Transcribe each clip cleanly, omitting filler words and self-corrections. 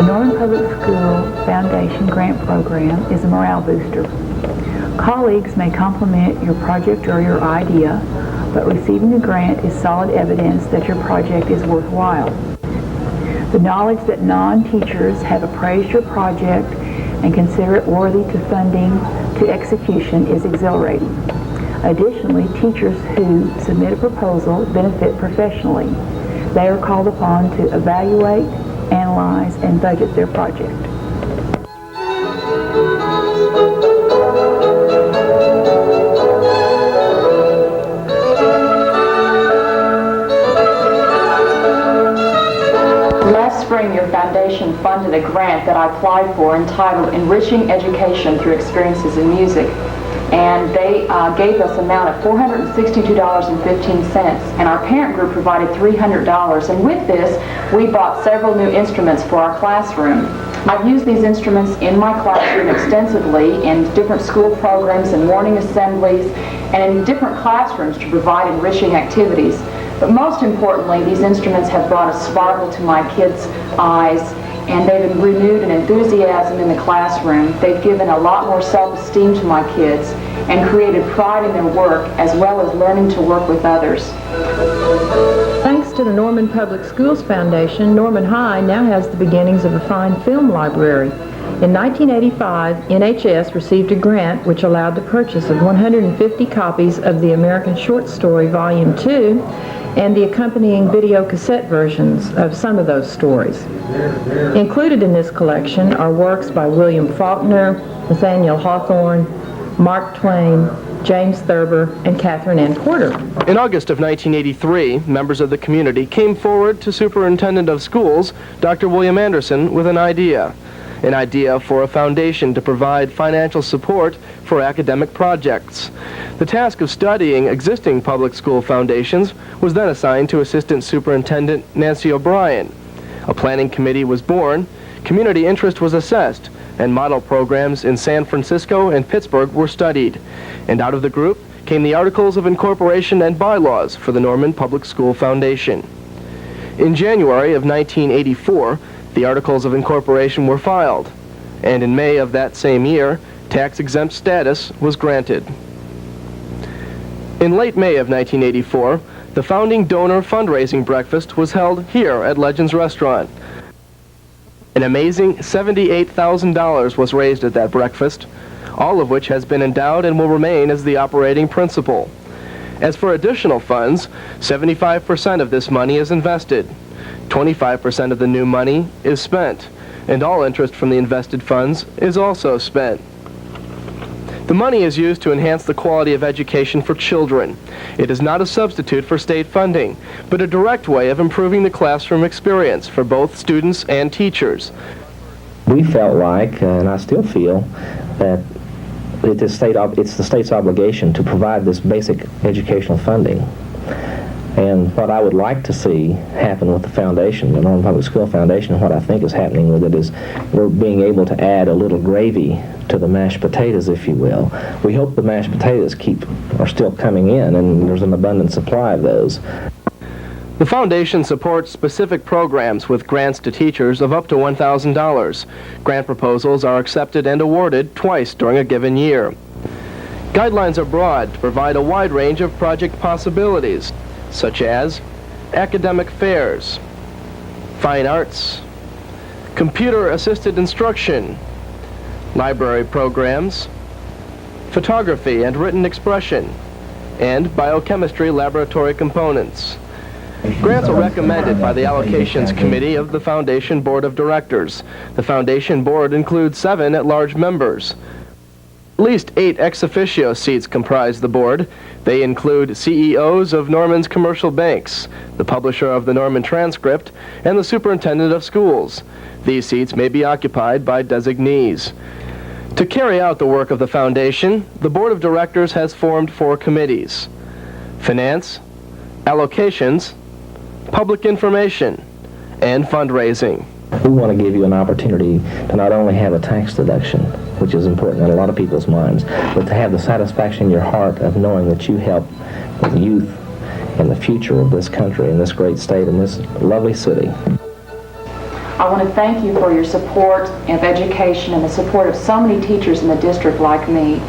Norman Public School Foundation Grant Program is a morale booster. Colleagues may compliment your project or your idea, but receiving a grant is solid evidence that your project is worthwhile. The knowledge that non-teachers have appraised your project and consider it worthy to funding to execution is exhilarating. Additionally, teachers who submit a proposal benefit professionally. They are called upon to evaluate, analyze, and budget their project. Last spring, your foundation funded a grant that I applied for entitled Enriching Education Through Experiences in Music. And they gave us an amount of $462.15, and our parent group provided $300. And with this, we bought several new instruments for our classroom. I've used these instruments in my classroom extensively in different school programs and morning assemblies and in different classrooms to provide enriching activities. But most importantly, these instruments have brought a sparkle to my kids' eyes, and they've renewed an enthusiasm in the classroom. They've given a lot more self-esteem to my kids and created pride in their work as well as learning to work with others. Thanks to the Norman Public Schools Foundation, Norman High now has the beginnings of a fine film library. In 1985, NHS received a grant which allowed the purchase of 150 copies of the American Short Story Volume 2 and the accompanying video cassette versions of some of those stories. Included in this collection are works by William Faulkner, Nathaniel Hawthorne, Mark Twain, James Thurber, and Catherine Ann Porter. In August of 1983, members of the community came forward to Superintendent of Schools, Dr. William Anderson, with an idea for a foundation to provide financial support for academic projects. The task of studying existing public school foundations was then assigned to Assistant Superintendent Nancy O'Brien. A planning committee was born, community interest was assessed, and model programs in San Francisco and Pittsburgh were studied. And out of the group came the Articles of Incorporation and bylaws for the Norman Public School Foundation. In January of 1984, the Articles of Incorporation were filed, and in May of that same year, tax-exempt status was granted. In late May of 1984, the founding donor fundraising breakfast was held here at Legends Restaurant. An amazing $78,000 was raised at that breakfast, all of which has been endowed and will remain as the operating principal. As for additional funds, 75% of this money is invested. 25% of the new money is spent, and all interest from the invested funds is also spent. The money is used to enhance the quality of education for children. It is not a substitute for state funding, but a direct way of improving the classroom experience for both students and teachers. We felt like, and I still feel, that it's the state's obligation to provide this basic educational funding. And what I would like to see happen with the foundation, the Norman Public School Foundation, and what I think is happening with it is we're being able to add a little gravy to the mashed potatoes, if you will. We hope the mashed potatoes are still coming in, and there's an abundant supply of those. The foundation supports specific programs with grants to teachers of up to $1,000. Grant proposals are accepted and awarded twice during a given year. Guidelines are broad to provide a wide range of project possibilities, such as academic fairs, fine arts, computer-assisted instruction, library programs, photography and written expression, and biochemistry laboratory components. Grants are recommended by the Allocations Committee of the Foundation Board of Directors. The Foundation Board includes 7 at-large members. At least 8 ex officio seats comprise the board. They include CEOs of Norman's commercial banks, the publisher of the Norman Transcript, and the superintendent of schools. These seats may be occupied by designees. To carry out the work of the foundation, the board of directors has formed 4 committees: finance, allocations, public information, and fundraising. We want to give you an opportunity to not only have a tax deduction, which is important in a lot of people's minds, but to have the satisfaction in your heart of knowing that you help with youth and the future of this country and this great state and this lovely city. I want to thank you for your support of education and the support of so many teachers in the district like me.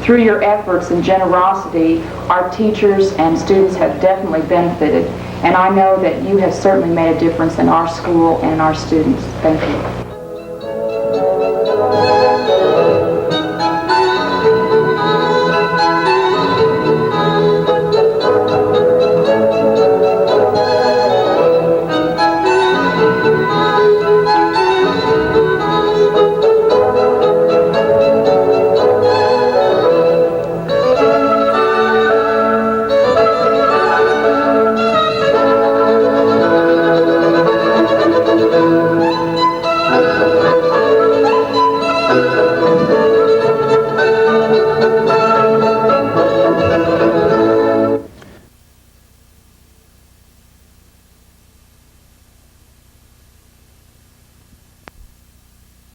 Through your efforts and generosity, our teachers and students have definitely benefited, and I know that you have certainly made a difference in our school and our students. Thank you.